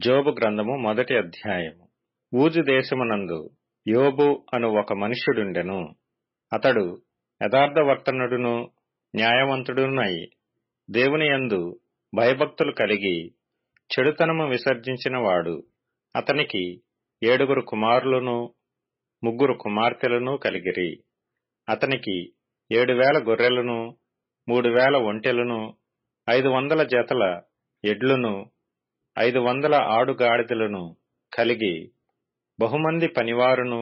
జోబు గ్రంథము మొదటి అధ్యాయము. ఊజు దేశమునందు యోబు అను ఒక మనుష్యుడుండెను. అతడు యథార్థవర్తనుడును న్యాయవంతుడునై దేవుని యందు భయభక్తులు కలిగి చెడుతనము విసర్జించిన వాడు. అతనికి 7 కుమారులను 3 కుమార్తెలను కలిగిరి. అతనికి 7,000 గొర్రెలను 3,000 ఒంటెలను 500 జతల ఎడ్లును 500 ఆడుగాడిదలను కలిగి బహుమంది పనివారును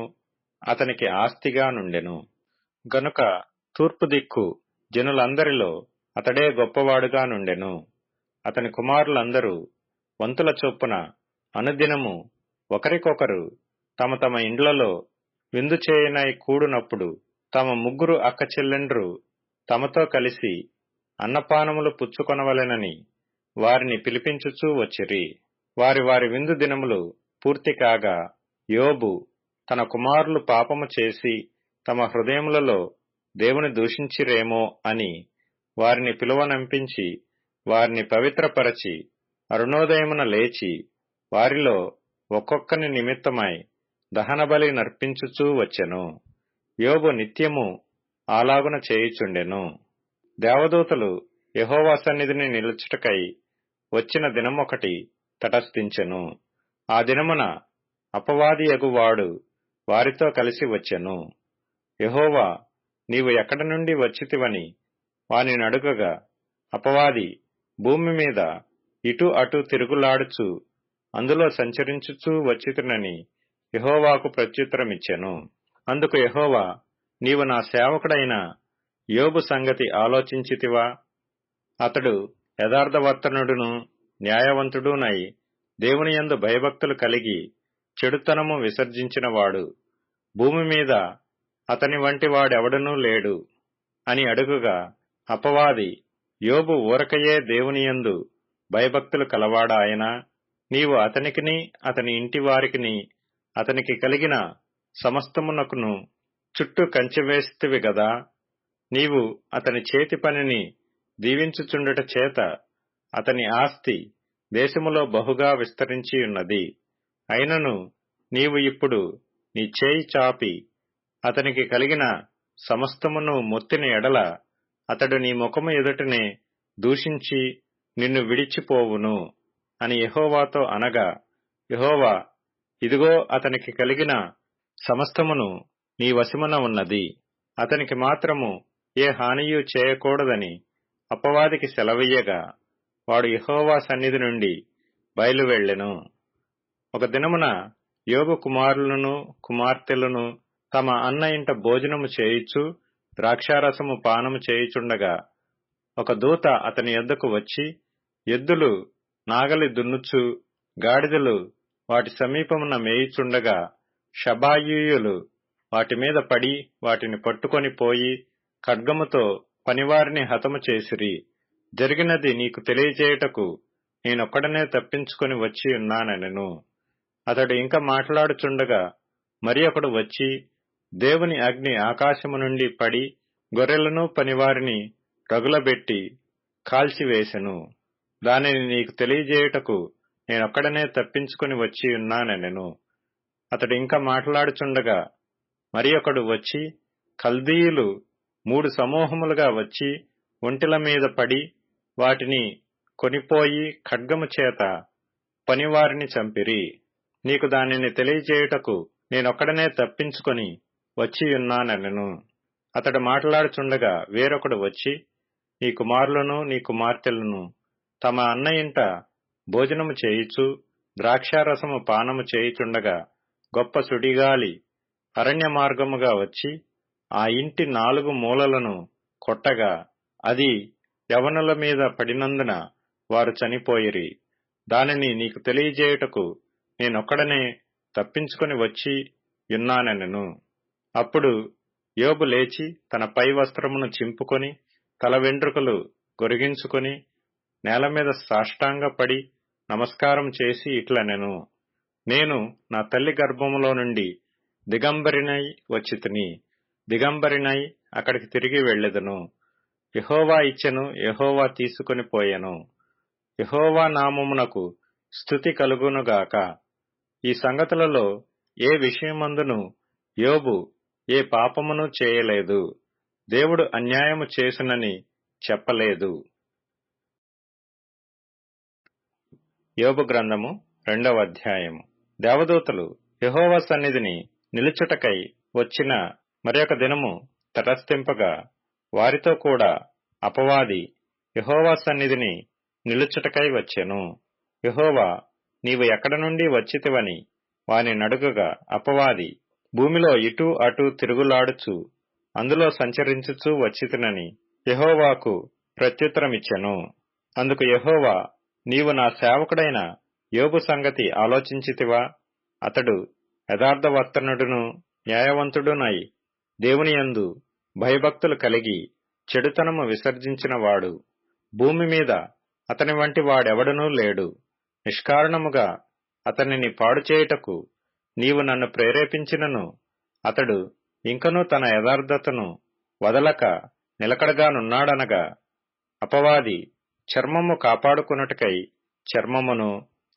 అతనికి ఆస్తిగా నుండెను. గనుక తూర్పు దిక్కు జనులందరిలో అతడే గొప్పవాడుగా నుండెను. అతని కుమారులందరూ వంతుల చొప్పున అనుదినము ఒకరికొకరు తమ తమ ఇండ్లలో విందు చేయనై కూడునప్పుడు తమ 3 అక్క చెల్లెండ్రు తమతో కలిసి అన్నపానములు పుచ్చుకొనవలెనని వారిని పిలిపించుచూ వచ్చిరి. వారి వారి విందు దినములు పూర్తి కాగా యోబు తన కుమారులు పాపము చేసి తమ హృదయములలో దేవుని దూషించిరేమో అని వారిని పిలువనంపించి వారిని పవిత్రపరచి అరుణోదయమున లేచి వారిలో ఒక్కొక్కని నిమిత్తమై దహనబలి నర్పించుచూ వచ్చెను. యోబు నిత్యము అలాగున చేయుచుండెను. దేవదూతలు యెహోవా సన్నిధిని నిలుచుటకై వచ్చిన దినమొకటి తటస్థించెను. ఆ దినమున అపవాదియగు వాడు వారితో కలిసి వచ్చెను. యెహోవా, నీవు ఎక్కడ నుండి వచ్చితివని వానిని అడుగగా, అపవాది, భూమి మీద ఇటు అటు తిరుగులాడుచు అందులో సంచరించుచూ వచ్చితినని యెహోవాకు ప్రత్యుత్తరమిచ్చెను. అందుకు యెహోవా, నీవు నా సేవకుడైన యోబు సంగతి ఆలోచించితివా? అతడు యథార్థవర్తనుడును న్యాయవంతుడునై దేవుని యందు భయభక్తులు కలిగి చెడుతనము విసర్జించినవాడు. భూమి మీద అతని వంటి వాడెవడనూ లేడు అని అడుగుగా, అపవాది, యోబు ఊరకయే దేవుని యందు భయభక్తులు కలవాడాయనా? నీవు అతనికిని అతని ఇంటి వారికిని అతనికి కలిగిన సమస్తమునకును చుట్టూ కంచె వేసితివి గదా. నీవు అతని చేతి పనిని దీవించుచుండుట చేత అతని ఆస్తి దేశములో బహుగా విస్తరించియున్నది. అయినను నీవు ఇప్పుడు నీ చేయి చాపి అతనికి కలిగిన సమస్తమును మొత్తిన ఎడల అతడు నీ ముఖము ఎదుటనే దూషించి నిన్ను విడిచిపోవును అని యెహోవాతో అనగా, యెహోవా, ఇదిగో అతనికి కలిగిన సమస్తమును నీ వశమున ఉన్నది. అతనికి మాత్రము ఏ హానియూ చేయకూడదని అపవాదికి సెలవీయగా వాడు యెహోవా సన్నిధి నుండి బయలువెళ్ళెను. ఒక దినమున యోబు కుమారులను కుమార్తెలను తమ అన్న ఇంట భోజనము చేయుచు ద్రాక్షారసము పానము చేయుచుండగా ఒక దూత అతని యొద్దకు వచ్చి, ఎద్దులు నాగలి దున్నుచు గాడిదలు వాటి సమీపమున మేయుచుండగా షబాయీయులు వాటి మీద పడి వాటిని పట్టుకొని పోయి ఖడ్గముతో పనివారిని హతము చేసిరి. జరిగినది నీకు తెలియజేయుటకు నేనొక్కడనే తప్పించుకొని వచ్చి ఉన్నానెను. అతడు ఇంకా మాట్లాడుచుండగా మరి ఒకడు వచ్చి, దేవుని అగ్ని ఆకాశము నుండి పడి గొర్రెలను పనివారిని రగులబెట్టి కాల్చివేసెను. దానిని నీకు తెలియజేయుటకు నేనొక్కడనే తప్పించుకొని వచ్చి ఉన్నానెను. అతడు ఇంకా మాట్లాడుచుండగా మరి ఒకడు వచ్చి, కల్దీయులు 3 సమూహములుగా వచ్చి ఒంటెల మీద పడి వాటిని కొనిపోయి ఖడ్గము చేత పనివారిని చంపిరి. నీకు దానిని తెలియజేయుటకు నేనొక్కడనే తప్పించుకొని వచ్చియున్నానెను. అతడు మాట్లాడుచుండగా వేరొకడు వచ్చి, నీ కుమారులను నీ కుమార్తెలను తమ అన్న ఇంట భోజనము చేయుచు ద్రాక్షారసము పానము చేయుచుండగా గొప్ప సుడిగాలి అరణ్య మార్గముగా వచ్చి ఆ ఇంటి 4 మూలలను కొట్టగా అది యవనుల మీద పడినందున వారు చనిపోయిరి. దానిని నీకు తెలియజేయుటకు నేనొక్కడనే తప్పించుకొని వచ్చి యున్నానెను. అప్పుడు యోబు లేచి తన పై వస్త్రమును చింపుకొని తల వెంట్రుకలు గొరిగించుకొని నేల మీద సాష్టాంగపడి నమస్కారం చేసి ఇట్లనెను, నేను నా తల్లి గర్భములో నుండి దిగంబరినై వచ్చితిని. దిగంబరినై అక్కడికి తిరిగి వెళ్ళెదను. యెహోవా ఇచ్చెను, యెహోవా తీసుకొని పోయెను. యెహోవా నామమునకు స్తుతి కలుగునుగాక. ఈ సంగతులలో ఏ విషయమందును యోబు ఏ పాపమును చేయలేదు, దేవుడు అన్యాయము చేసునని చెప్పలేదు. యోబు గ్రంథము 2వ అధ్యాయము. దేవదూతలు యెహోవా సన్నిధిని నిలుచుటకై వచ్చిన మరొక దినము తటస్థింపగా, వారితో కూడా అపవాది యెహోవా సన్నిధిని నిలుచుటకై వచ్చెను. యెహోవా, నీవు ఎక్కడ నుండి వచ్చితివని వాని నడుగగా, అపవాది, భూమిలో ఇటూ అటూ తిరుగులాడుచు అందులో సంచరించుచూ వచ్చితినని యెహోవాకు ప్రత్యుత్తరమిచ్చెను. అందుకు యెహోవా, నీవు నా సేవకుడైన యోబు సంగతి ఆలోచించితివా? అతడు యథార్థవర్తనుడును న్యాయవంతుడునై దేవుని యందు భయభక్తులు కలిగి చెడుతనము విసర్జించినవాడు. భూమి మీద అతని వంటి వాడెవడనూ లేడు. నిష్కారణముగా అతనిని పాడుచేయుటకు నీవు నన్ను ప్రేరేపించినను అతడు ఇంకనూ తన యథార్థతను వదలక నిలకడగానున్నాడనగా, అపవాది చర్మము కాపాడుకొనుటకై చర్మమును,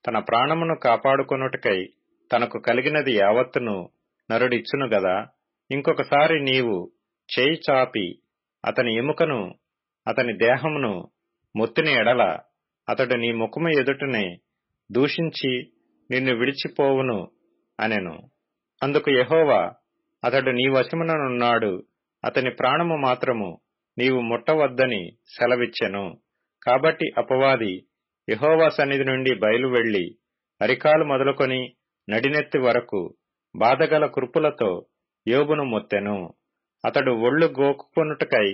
తన ప్రాణమును కాపాడుకొనుటకై తనకు కలిగినది యావత్తును నరుడిచ్చును గదా. ఇంకొకసారి నీవు చేయి చాపి అతని ఎముకను, అతని దేహమును మొత్తిన ఎడల అతడు నీ ముఖము ఎదుటనే దూషించి నిన్ను విడిచిపోవును అనెను. అందుకు యెహోవా, అతడు నీ వశముననున్నాడు, అతని ప్రాణము మాత్రము నీవు ముట్టవద్దని సెలవిచ్చెను. కాబట్టి అపవాది యెహోవా సన్నిధి నుండి బయలు వెళ్లి అరికాలు మొదలుకొని నడినెత్తి వరకు బాధగల కురుపులతో యోబును మొత్తెను. అతడు ఒళ్ళు గోకుకొనుటకై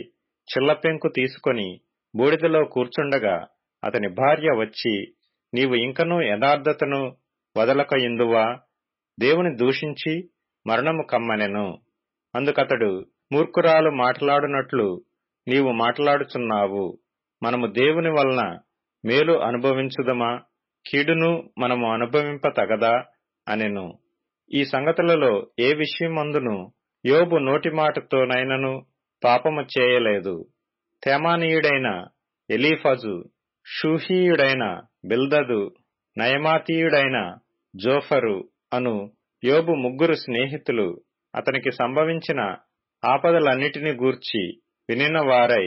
చిల్లపెంకు తీసుకొని బూడిదలో కూర్చుండగా అతని భార్య వచ్చి, నీవు ఇంకనూ యథార్థతను వదలకయుందువా? దేవుని దూషించి మరణము కమ్మనెను. అందుకతడు, మూర్ఖురాలు మాట్లాడునట్లు నీవు మాట్లాడుచున్నావు. మనము దేవుని వలన మేలు అనుభవించుదమా? కీడును మనము అనుభవింప తగదా అనెను. ఈ సంగతులలో ఏ విషయమందును యోబు నోటి మాటతోనైనను పాపము చేయలేదు. తేమానీయుడైన ఎలీఫజు, షూహీయుడైన బిల్దదు, నయమాతీయుడైన జోఫరు అను యోబు ముగ్గురు స్నేహితులు అతనికి సంభవించిన ఆపదలన్నిటిని గూర్చి వినిన వారై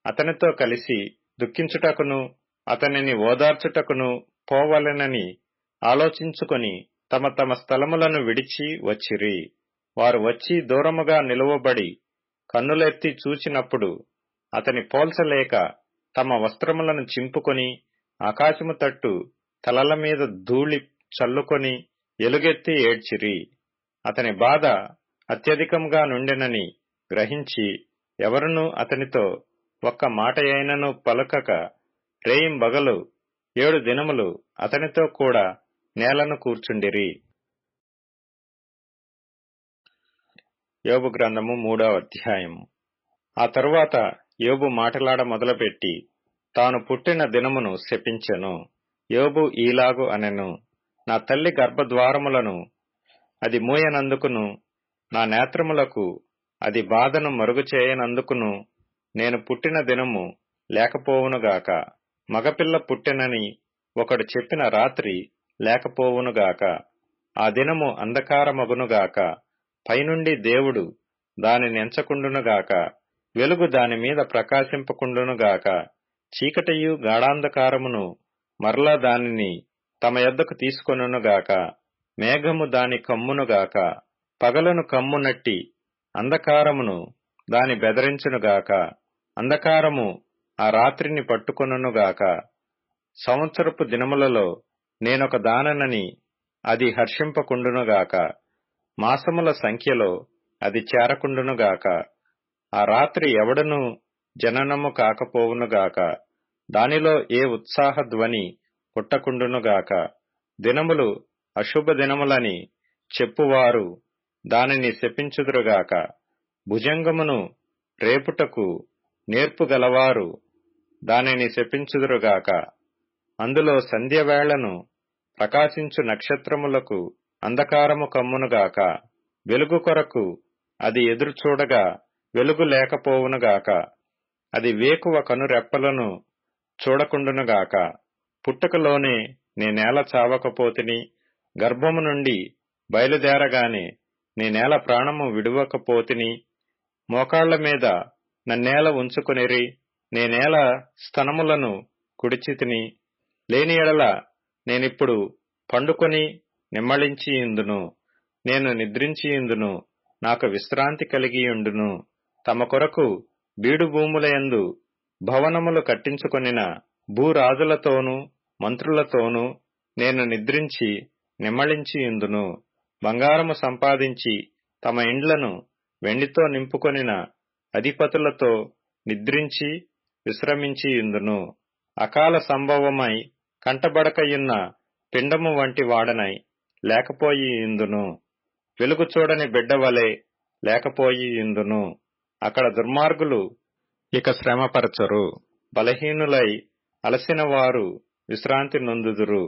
అతనితో కలిసి దుఃఖించుటకును అతనిని ఓదార్చుటకును పోవలెనని ఆలోచించుకొని తమ తమ స్థలములను విడిచి వచ్చిరి. వారు వచ్చి దూరముగా నిలువబడి కన్నులెత్తి చూచినప్పుడు అతని పోల్చలేక తమ వస్త్రములను చింపుకొని ఆకాశము తట్టు తలల మీద ధూళి చల్లుకొని ఎలుగెత్తి ఏడ్చిరి. అతని బాధ అత్యధికంగా నుండెనని గ్రహించి ఎవరునూ అతనితో ఒక్క మాటయైనను పలుకక రేయింబగలు 7 దినములు అతనితో కూడా నేలను కూర్చుండిరి. యోబు గ్రంథము 3వ అధ్యాయము. ఆ తరువాత యోబు మాటలాడ మొదలుపెట్టి తాను పుట్టిన దినమును శపించెను. యోబు ఈలాగు అనెను, నా తల్లి గర్భద్వారములను అది మూయనందుకును, నా నేత్రములకు అది బాధను మరుగు చేయనందుకును నేను పుట్టిన దినము లేకపోవునుగాక. మగపిల్ల పుట్టెనని ఒకడు చెప్పిన రాత్రి లేకపోవునుగాక. ఆ దినము అంధకారమగునుగాక. పైనుండి దేవుడు దానిని ఎంచకుండునుగాక. వెలుగు దాని మీద ప్రకాశింపకుండునుగాక. చీకటియు గాఢాంధకారమును మరలా దానిని తమ యొద్దకు తీసుకొనుగాక. మేఘము దాని కమ్మునుగాక. పగలును కమ్మునట్టి అంధకారమును దాని బెదరించునుగాక. అంధకారము ఆ రాత్రిని పట్టుకొనుగాక. సంవత్సరపు దినములలో నేనొక దాననని అది హర్షింపకుండునుగాక. మాసముల సంఖ్యలో అది చేరకుండునుగాక. ఆ రాత్రి ఎవడనూ జననము కాకపోవునుగాక. దానిలో ఏ ఉత్సాహ ధ్వని పుట్టకుండునుగాక. దినములు అశుభ దినములని చెప్పువారు దానిని శపించుదురుగాక. భుజంగమును రేపుటకు నేర్పుగలవారు దానిని శపించుదురుగాక. అందులో సంధ్యవేళను ప్రకాశించు నక్షత్రములకు అంధకారము కమ్మునుగాక. వెలుగు కొరకు అది ఎదురుచూడగా వెలుగు లేకపోవునుగాక. అది వేకువ కనురెప్పలను చూడకుండునుగాక. పుట్టుకలోనే నేనేల చావకపోతిని, గర్భము నుండి బయలుదేరగానే నేనేల ప్రాణము విడువకపోతిని, మోకాళ్ల మీద నన్నేల ఉంచుకొనిరి, నేనేల స్తనములను కుడిచితిని, లేని ఎడల నేనిప్పుడు పండుకొని నిమ్మళించియుందును, నేను నిద్రించియుందును, నాకు విశ్రాంతి కలిగియుండును. తమ కొరకు బీడు భూములయందు భవనములు కట్టించుకొనిన భూరాజులతోనూ మంత్రులతోనూ నేను నిద్రించి నిమ్మళించియుందును. బంగారము సంపాదించి తమ ఇండ్లను వెండితో నింపుకొనిన అధిపతులతో నిద్రించి విశ్రమించియుందును. అకాల సంభవమై కంటబడకయున్న పిండము వంటి వాడనై లేకపోయియుందును. వెలుగు చూడని బిడ్డవలే లేకపోయియుందును. అక్కడ దుర్మార్గులు ఇక శ్రమపరచరు, బలహీనులై అలసిన వారు విశ్రాంతి నొందుదురు.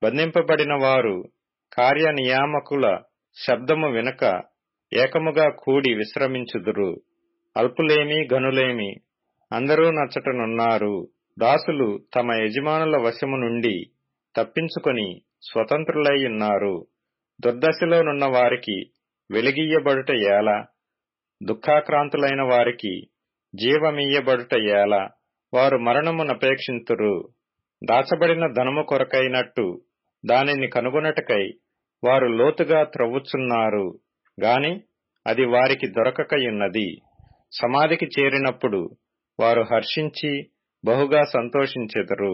బంధింపబడిన వారు కార్యనియామకుల శబ్దము వినక ఏకముగా కూడి విశ్రమించుదురు. అల్పులేమి ఘనులేమి అందరూ నచ్చటనున్నారు. దాసులు తమ యజమానుల వశము నుండి తప్పించుకొని స్వతంత్రులై ఉన్నారు. దుర్దశలోనున్న వారికి వెలిగియ్యబడుట ఎలా? దుఃఖాక్రాంతులైన వారికి జీవమియ్యబడుట ఎలా? వారు మరణమునపేక్షింతురు. దాచబడిన ధనము కొరకైనట్టు దానిని కనుగొనటకై వారు లోతుగా త్రవ్వుచున్నారు గాని అది వారికి దొరకకయున్నది. సమాధికి చేరినప్పుడు వారు హర్షించి బహుగా సంతోషించెదరు.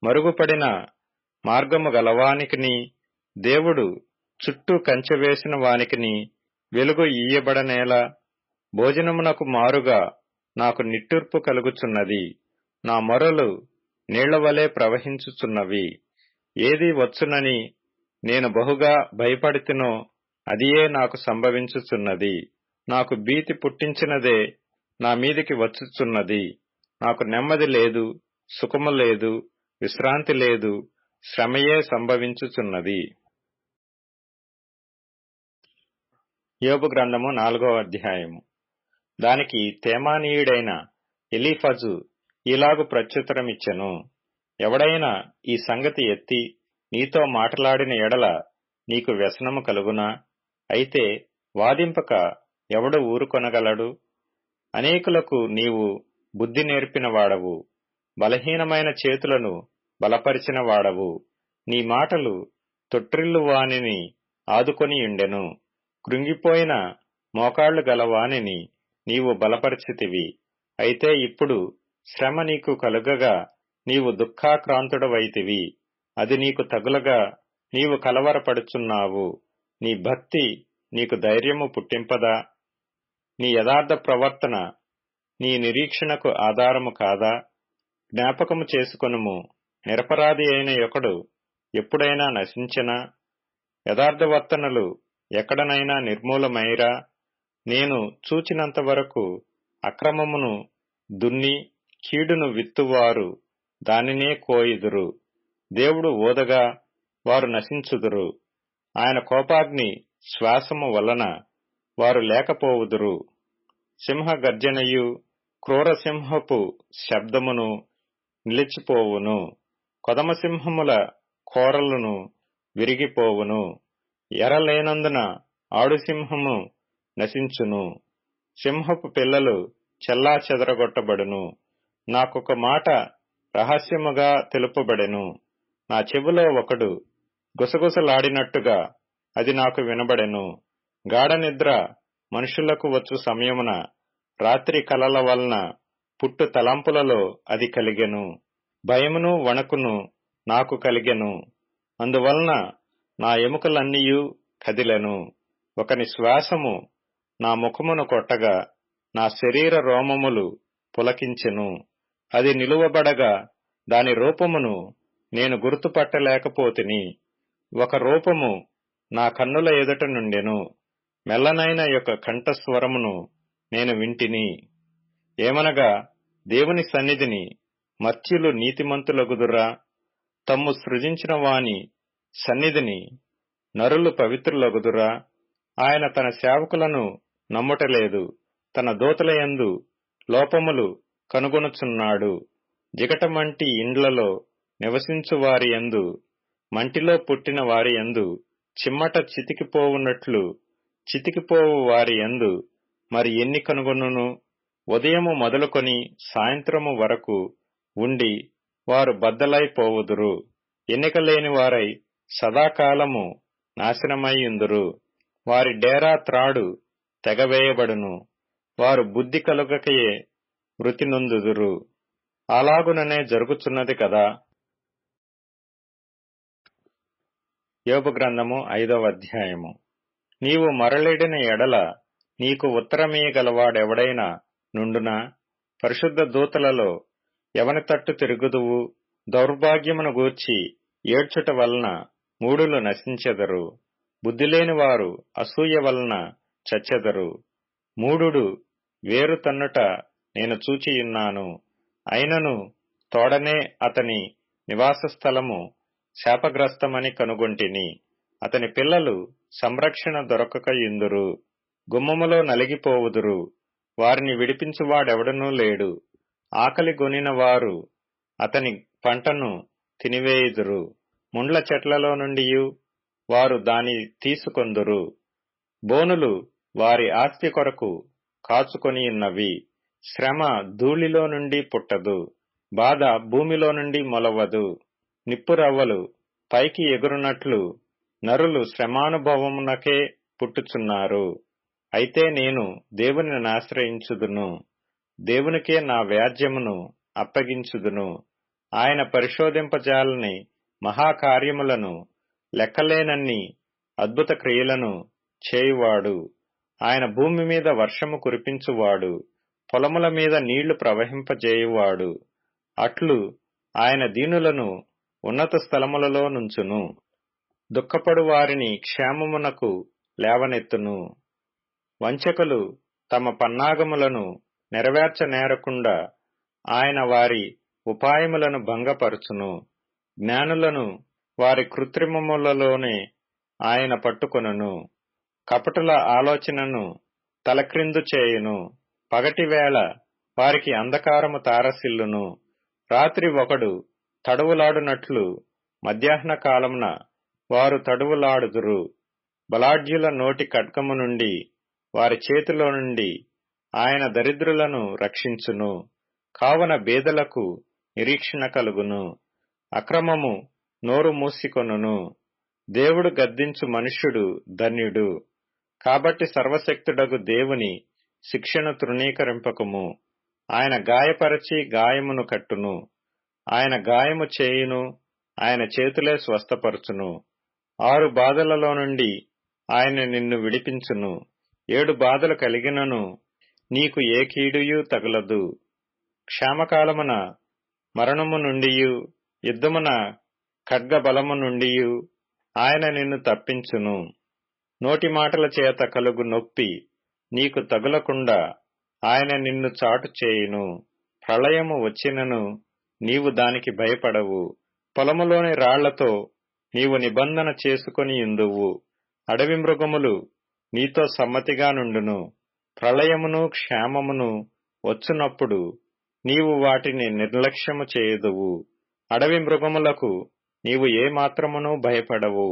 మరుగుపడిన మార్గము గలవానికిని, దేవుడు చుట్టూ కంచెవేసిన వానికిని వెలుగు ఇయ్యబడనేలా? భోజనమునకు మారుగా నాకు నిట్టూర్పు కలుగుచున్నది. నా మొరలు నీళ్లవలే ప్రవహించుచున్నవి. ఏది వచ్చునని నేను బహుగా భయపడితినో అదియే నాకు సంభవించుచున్నది. నాకు భీతి పుట్టించినదే నా మీదికి వచ్చుచున్నది. నాకు నెమ్మది లేదు, సుఖము లేదు, విశ్రాంతి లేదు, శ్రమయే సంభవించుచున్నది. యోబు గ్రంథము 4వ అధ్యాయము. దానికి తేమానీయుడైన ఎలీఫజు ఇలాగు ప్రత్యుత్తరమిచ్చెను. ఎవడైనా ఈ సంగతి ఎత్తి నీతో మాటలాడిన ఎడల నీకు వ్యసనము కలుగునా? అయితే వాదింపక ఎవడు ఊరుకొనగలడు? అనేకులకు నీవు బుద్ధి నేర్పిన వాడవు, బలహీనమైన చేతులను బలపరిచిన వాడవు. నీ మాటలు తొట్రిల్లు వానిని ఆదుకొనియుండెను. కృంగిపోయిన మోకాళ్లు గలవానిని నీవు బలపరిచితివి. అయితే ఇప్పుడు శ్రమ నీకు కలుగగా నీవు దుఃఖాక్రాంతుడవైతివి. అది నీకు తగులగా నీవు కలవరపడుచున్నావు. నీ భక్తి నీకు ధైర్యము పుట్టింపదా? నీ యథార్థ ప్రవర్తన నీ నిరీక్షణకు ఆధారము కాదా? జ్ఞాపకము చేసుకొనుము, నిరపరాధి అయిన ఒకడు ఎప్పుడైనా నశించెనా? యథార్థవర్తనలు ఎక్కడనైనా నిర్మూలమైరా? నేను చూచినంత వరకు అక్రమమును దున్ని కీడును విత్తువారు దానినే కోయుదురు. దేవుడు ఓదగా వారు నశించుదురు. ఆయన కోపాగ్ని శ్వాసము వలన వారు లేకపోవుదురు. సింహ గర్జనయు క్రూరసింహపు శబ్దమును నిలిచిపోవును. కొదమసింహముల కోరలును విరిగిపోవును. ఎరలేనందున ఆడుసింహము నశించును. సింహపు పిల్లలు చెల్లా చెదరగొట్టబడును. నాకొక మాట రహస్యముగా తెలుపబడెను. నా చెవిలో ఒకడు గుసగుసలాడినట్టుగా అది నాకు వినబడెను. గాఢ నిద్ర మనుషులకు వచ్చు సమయమున రాత్రి కలల వలన పుట్టు తలంపులలో అది కలిగెను. భయమును వణకును నాకు కలిగెను. అందువలన నా ఎముకలన్నీయు కదిలెను. ఒకని శ్వాసము నా ముఖమును కొట్టగా నా శరీర రోమములు పులకించెను. అది నిలువబడగా దాని రూపమును నేను గుర్తుపట్టలేకపోతిని. ఒక రూపము నా కన్నుల ఎదుట నుండెను. మెల్లనైన యొక్క కంఠస్వరమును నేను వింటిని. ఏమనగా, దేవుని సన్నిధిని మర్త్యులు నీతిమంతులగుదురా? తమ్ము సృజించిన వాని సన్నిధిని నరులు పవిత్రులగుదురా? ఆయన తన సేవకులను నమ్ముటలేదు, తన దూతలయందు లోపములు కనుగొనుచున్నాడు. జిగటమంటి ఇండ్లలో నివసించు వారి యందు, మంటిలో పుట్టిన వారి యందు చిమ్మట చితికిపోవునట్లు చితికిపోవు వారి యందు మరి ఎన్ని కనుగొనును? ఉదయము మొదలుకొని సాయంత్రము వరకు ఉండి వారు బద్దలైపోవుదురు. ఎన్నిక లేని వారై సదాకాలము నాశనమైయుందురు. వారి డేరా త్రాడు తెగవేయబడును. వారు బుద్ధి కలుగకయే మృతి నొందుదురు. అలాగుననే జరుగుచున్నది కదా. యోబు గ్రంథము 5వ అధ్యాయము. నీవు మరలిడిన ఎడల నీకు ఉత్తరమీయగలవాడెవడైనా నుండునా? పరిశుద్ధ దూతలలో ఎవని తట్టు తిరుగుదువు? దౌర్భాగ్యమును గూర్చి ఏడ్చుట వలన మూఢులు నశించెదరు. బుద్ధిలేని వారు అసూయ వలన చచ్చెదరు. మూఢుడు వేరు తన్నుట నేను చూచియున్నాను. అయినను తోడనే అతని నివాస స్థలము శాపగ్రస్తమని కనుగొంటిని. అతని పిల్లలు సంరక్షణ దొరకకయుందురు. గుమ్మములో నలిగిపోవుదురు. వారిని విడిపించువాడెవడనూ లేడు. ఆకలి గొనిన వారు అతని పంటను తినివేయుదురు. ముండ్ల చెట్లలో నుండియు వారు దాని తీసుకొందురు. బోనులు వారి ఆస్తి కొరకు కాచుకొనియున్నవి. శ్రమ ధూళిలో నుండి పుట్టదు. బాధ భూమిలో నుండి మొలవదు. నిప్పురవ్వలు పైకి ఎగురునట్లు నరులు శ్రమానుభవమునకే పుట్టుచున్నారు. అయితే నేను దేవునిని ఆశ్రయించుదును. దేవునికే నా వ్యాజ్యమును అప్పగించుదును. ఆయన పరిశోధింపజాలని మహాకార్యములను, లెక్కలేనన్ని అద్భుత క్రియలను చేయువాడు. ఆయన భూమి మీద వర్షము కురిపించువాడు, పొలముల మీద నీళ్లు ప్రవహింపజేయువాడు. అట్లు ఆయన దీనులను ఉన్నత స్థలములలో నుంచును. దుఃఖపడు వారిని క్షేమమునకు లేవనెత్తును. వంచకులు తమ పన్నాగములను నెరవేర్చనేరకుండా ఆయన వారి ఉపాయములను భంగపరచును. జ్ఞానులను వారి కృత్రిమములలోనే ఆయన పట్టుకొనును. కపటుల ఆలోచనను తలక్రిందు చేయును. పగటివేళ వారికి అంధకారము తారసిల్లును. రాత్రి ఒకడు తడువులాడునట్లు మధ్యాహ్న కాలమున వారు తడువులాడుదురు. బలాఢ్యుల నోటి ఖడ్గము నుండి, వారి చేతిలో నుండి ఆయన దరిద్రులను రక్షించును. కావున బేదలకు నిరీక్షణ కలుగును. అక్రమము నోరు మూసికొనును. దేవుడు గద్దించు మనుష్యుడు ధన్యుడు. కాబట్టి సర్వశక్తుడగు దేవుని శిక్షను తృణీకరింపకము. ఆయన గాయపరచి గాయమును కట్టును. ఆయన గాయము చేయును. ఆయన చేతులే స్వస్థపరచును. 6 బాధలలో నుండి ఆయన నిన్ను విడిపించును. 7 బాధలు కలిగినను నీకు ఏ కీడుయూ తగులదు. క్షామకాలమున మరణము నుండియు, యుద్ధమున ఖడ్గబలము నుండియు ఆయన నిన్ను తప్పించును. నోటి మాటల చేత కలుగు నొప్పి నీకు తగులకుండా ఆయన నిన్ను చాటు చేయును. ప్రళయము వచ్చినను నీవు దానికి భయపడవు. పొలములోని రాళ్లతో నీవు నిబంధన చేసుకొనియుందువు. అడవి మృగములు నీతో సమ్మతిగా నుండును. ప్రళయమును క్షేమమును వచ్చునప్పుడు నీవు వాటిని నిర్లక్ష్యము చేయుదువు. అడవి మృగములకు నీవు ఏమాత్రమునూ భయపడవు.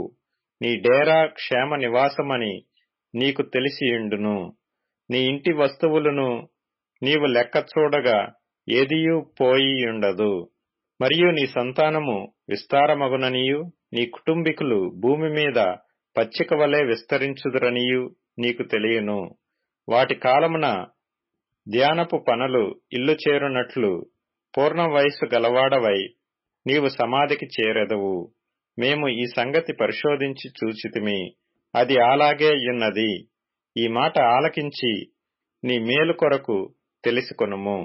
నీ డేరా క్షేమ నివాసమని నీకు తెలిసియుండును. నీ ఇంటి వస్తువులను నీవు లెక్క చూడగా ఏదియూ పోయియుండదు. మరియు నీ సంతానము విస్తారమగుననియు, నీ కుటుంబీకులు భూమి మీద పచ్చిక వలె విస్తరించుదురనియు నీకు తెలియను. వాటి కాలమున ధ్యానపు పనులు ఇల్లు చేరునట్లు పూర్ణ వయస్సు గలవాడవై నీవు సమాధికి చేరెదవు. మేము ఈ సంగతి పరిశోధించి చూచితిమి, అది అలాగే యున్నది. ఈ మాట ఆలకించి నీ మేలు కొరకు తెలుసుకొనుము.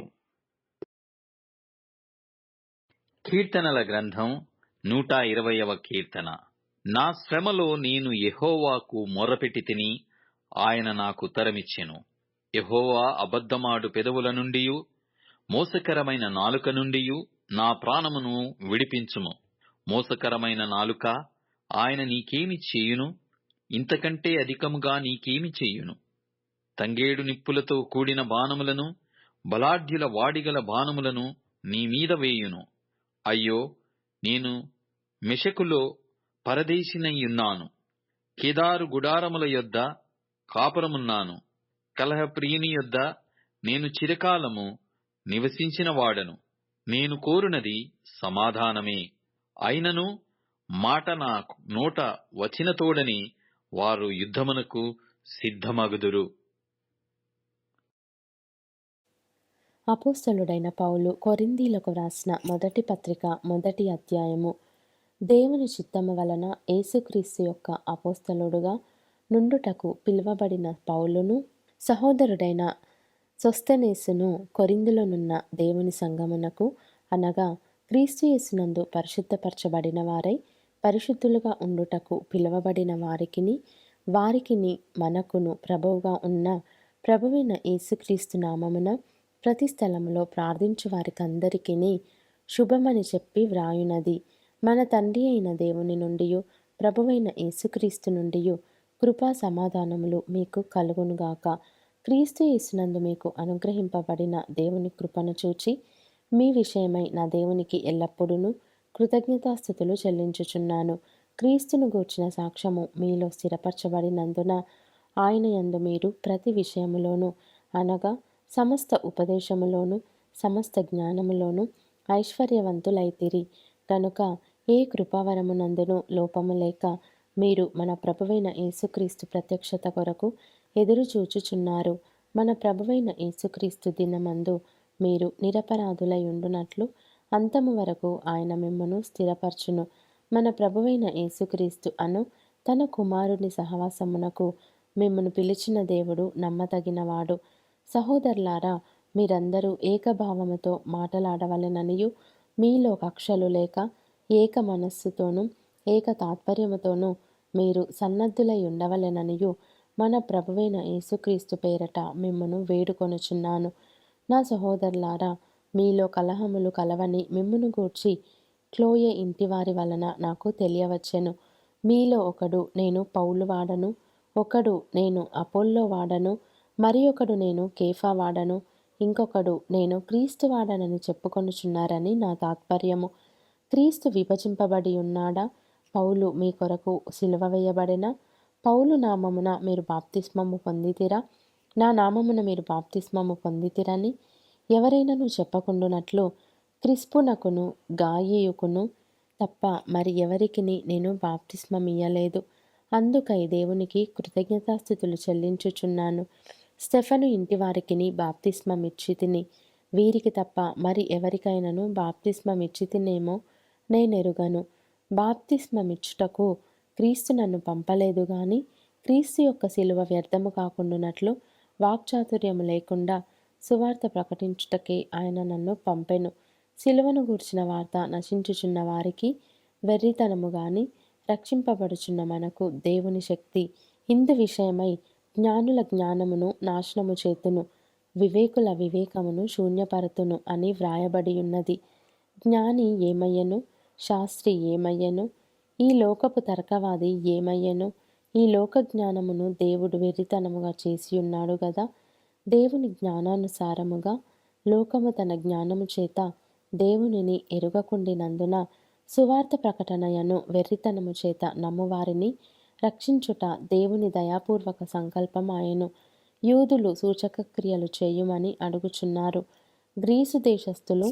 కీర్తనల గ్రంథం 120వ కీర్తన. నా శ్రమలో నేను యెహోవాకు మొర్రపెట్టి తిని, ఆయన నాకు ఉత్తరమిచ్చెను. యెహోవా అబద్ధమాడు పెదవుల నుండియు, మోసకరమైన నాలుక నుండియు నా ప్రాణమును విడిపించుము. మోసకరమైన నాలుక, ఆయన నీకేమి చేయును? ఇంతకంటే అధికముగా నీకేమి చెయ్యును? తంగేడు నిప్పులతో కూడిన బాణములను, బలాఢ్యుల వాడిగల బాణములను నీ మీద వేయును. అయ్యో, నేను మెషకులో పరదేశినయ్యున్నాను. కేదారు గుడారముల యొద్ద కాపురమున్నాను. కలహప్రియుని యొద్ద నేను చిరకాలము నివసించిన వాడను. నేను కోరునది సమాధానమే. అయినను మాట నా నోట వచ్చిన తోడని వారు యుద్ధమునకు సిద్ధమగుదురు. అపోస్తలుడైన పౌలు కొరింథీలకు వ్రాసిన మొదటి పత్రిక 1వ అధ్యాయము. దేవుని చిత్తము వలన యేసుక్రీస్తు యొక్క అపోస్తలుడుగా నుండుటకు పిలువబడిన పౌలును, సహోదరుడైన సొస్తెనేసును కొరింథులోనున్న దేవుని సంఘమునకు, అనగా క్రీస్తు యేసునందు పరిశుద్ధపరచబడిన వారై పరిశుద్ధులుగా ఉండుటకు పిలువబడిన వారికిని మనకును ప్రభువుగా ఉన్న ప్రభువైన యేసుక్రీస్తు నామమున ప్రతి స్థలములో ప్రార్థించు వారికందరికీ శుభమని చెప్పి వ్రాయునది. మన తండ్రి అయిన దేవుని నుండియు ప్రభువైన యేసుక్రీస్తు నుండియు కృపా సమాధానములు మీకు కలుగునుగాక. క్రీస్తు యేసునందు మీకు అనుగ్రహింపబడిన దేవుని కృపను చూచి మీ విషయమై నా దేవునికి ఎల్లప్పుడూ కృతజ్ఞతాస్థుతులు చెల్లించుచున్నాను. క్రీస్తును గూర్చిన సాక్ష్యము మీలో స్థిరపరచబడినందున ఆయన యందు మీరు ప్రతి విషయములోను, అనగా సమస్త ఉపదేశములోను సమస్త జ్ఞానములోను ఐశ్వర్యవంతులైతిరి. కనుక ఏ కృపావరమునందును లోపము లేక మీరు మన ప్రభువైన యేసుక్రీస్తు ప్రత్యక్షత కొరకు ఎదురు చూచుచున్నారు. మన ప్రభువైన యేసుక్రీస్తు దినమందు మీరు నిరపరాధులై ఉండునట్లు అంతము వరకు ఆయన మిమ్మును స్థిరపరచును. మన ప్రభువైన యేసుక్రీస్తు అను తన కుమారుని సహవాసమునకు మిమ్మును పిలిచిన దేవుడు నమ్మదగినవాడు. సహోదరులారా, మీరందరూ ఏకభావముతో మాటలాడవలెననియు, మీలో కక్షలు లేక ఏక మనస్సుతోనూ ఏక తాత్పర్యముతోనూ మీరు సన్నద్ధులై ఉండవలెననియు మన ప్రభువైన యేసుక్రీస్తు పేరట మిమ్మును వేడుకొనుచున్నాను. నా సహోదరులారా, మీలో కలహములు కలవని మిమ్మును గూర్చి క్లోయె ఇంటివారి వలన నాకు తెలియవచ్చెను. మీలో ఒకడు నేను పౌలు వాడను, ఒకడు నేను అపోల్లో వాడను, మరి ఒకడు నేను కేఫా వాడను, ఇంకొకడు నేను క్రీస్తు వాడనని చెప్పుకొనుచున్నారని నా తాత్పర్యము. క్రీస్తు విభజింపబడి ఉన్నాడా? పౌలు మీ కొరకు సిలువ వేయబడిన? పౌలు నామమున మీరు బాప్తిస్మము పొందితిరా? నా నామమున మీరు బాప్తిస్మము పొందితిరని ఎవరైనాను చెప్పకుండునట్లు క్రిస్పునకును గాయియుకును తప్ప మరి ఎవరికిని నేను బాప్తిస్మమియ్యలేదు. అందుకై దేవునికి కృతజ్ఞతాస్థుతులు చెల్లించుచున్నాను. స్టెఫను ఇంటి వారికిని బాప్తిస్మమిచ్చితిని. వీరికి తప్ప మరి ఎవరికైనాను బాప్తిస్మమిచ్చితినేమో నేనెరుగను. బాప్తిస్మమిచ్చుటకు క్రీస్తు నన్ను పంపలేదు గాని క్రీస్తు యొక్క శిలువ వ్యర్థము కాకుండునట్లు వాక్చాతుర్యము లేకుండా సువార్త ప్రకటించుటకే ఆయన నన్ను పంపెను. శిలువను గూర్చిన వార్త నశించుచున్న వారికి వెర్రితనము గాని రక్షింపబడుచున్న మనకు దేవుని శక్తి. ఇందు విషయమై జ్ఞానుల జ్ఞానమును నాశనము చేతును, వివేకుల వివేకమును శూన్యపరతును అని వ్రాయబడి ఉన్నది. జ్ఞాని ఏమయ్యను? శాస్త్రి ఏమయ్యను? ఈ లోకపు తర్కవాది ఏమయ్యను? ఈ లోక జ్ఞానమును దేవుడు వెర్రితనముగా చేసి ఉన్నాడు గదా. దేవుని జ్ఞానానుసారముగా లోకము తన జ్ఞానము చేత దేవునిని ఎరుగకుండినందున సువార్త ప్రకటనయను వెర్రితనము చేత నమ్మువారిని రక్షించుట దేవుని దయాపూర్వక సంకల్పం ఆయను. యూదులు సూచక క్రియలు చేయుమని అడుగుచున్నారు, గ్రీసు దేశస్థులు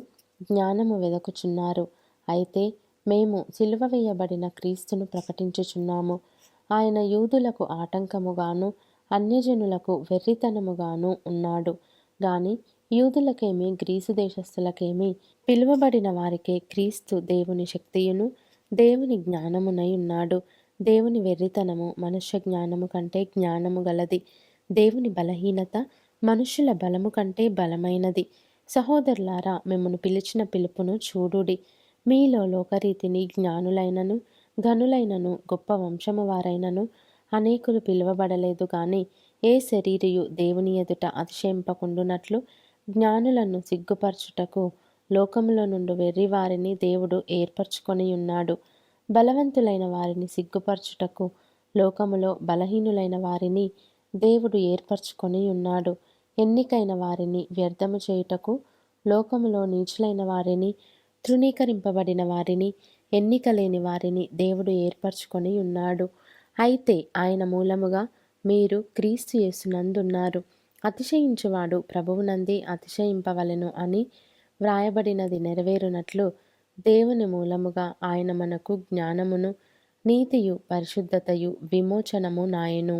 జ్ఞానము వెదకుచున్నారు. అయితే మేము సిలువ వేయబడిన క్రీస్తును ప్రకటించుచున్నాము. ఆయన యూదులకు ఆటంకముగాను అన్యజనులకు వెర్రితనముగాను ఉన్నాడు గాని యూదులకేమి గ్రీసు దేశస్థులకేమి పిలువబడిన వారికే క్రీస్తు దేవుని శక్తియును దేవుని జ్ఞానమునై ఉన్నాడు. దేవుని వెర్రితనము మనుష్య జ్ఞానము కంటే జ్ఞానము గలది, దేవుని బలహీనత మనుష్యుల బలము కంటే బలమైనది. సహోదరులారా, మిమ్మును పిలిచిన పిలుపును చూడుడి. మీలో లోకరీతిని జ్ఞానులైనను ఘనులైనను గొప్ప వంశము వారైనను అనేకులు పిలువబడలేదు గాని ఏ శరీరియు దేవుని ఎదుట అతిశయింపకుండునట్లు జ్ఞానులను సిగ్గుపరచుటకు లోకములో నుండి వెర్రి వారిని దేవుడు ఏర్పరచుకొని ఉన్నాడు. బలవంతులైన వారిని సిగ్గుపరచుటకు లోకములో బలహీనులైన వారిని దేవుడు ఏర్పరచుకొని ఉన్నాడు. ఎన్నికైన వారిని వ్యర్థము చేయుటకు లోకములో నీచులైన వారిని తృణీకరింపబడిన వారిని ఎన్నిక లేని వారిని దేవుడు ఏర్పరచుకొని ఉన్నాడు. అయితే ఆయన మూలముగా మీరు క్రీస్తు యేసునందున్నారు. అతిశయించువాడు ప్రభువునందే అతిశయింపవలెను అని వ్రాయబడినది నెరవేరునట్లు దేవుని మూలముగా ఆయన మనకు జ్ఞానమును, నీతియు, పరిశుద్ధతయు, విమోచనము నాయెను.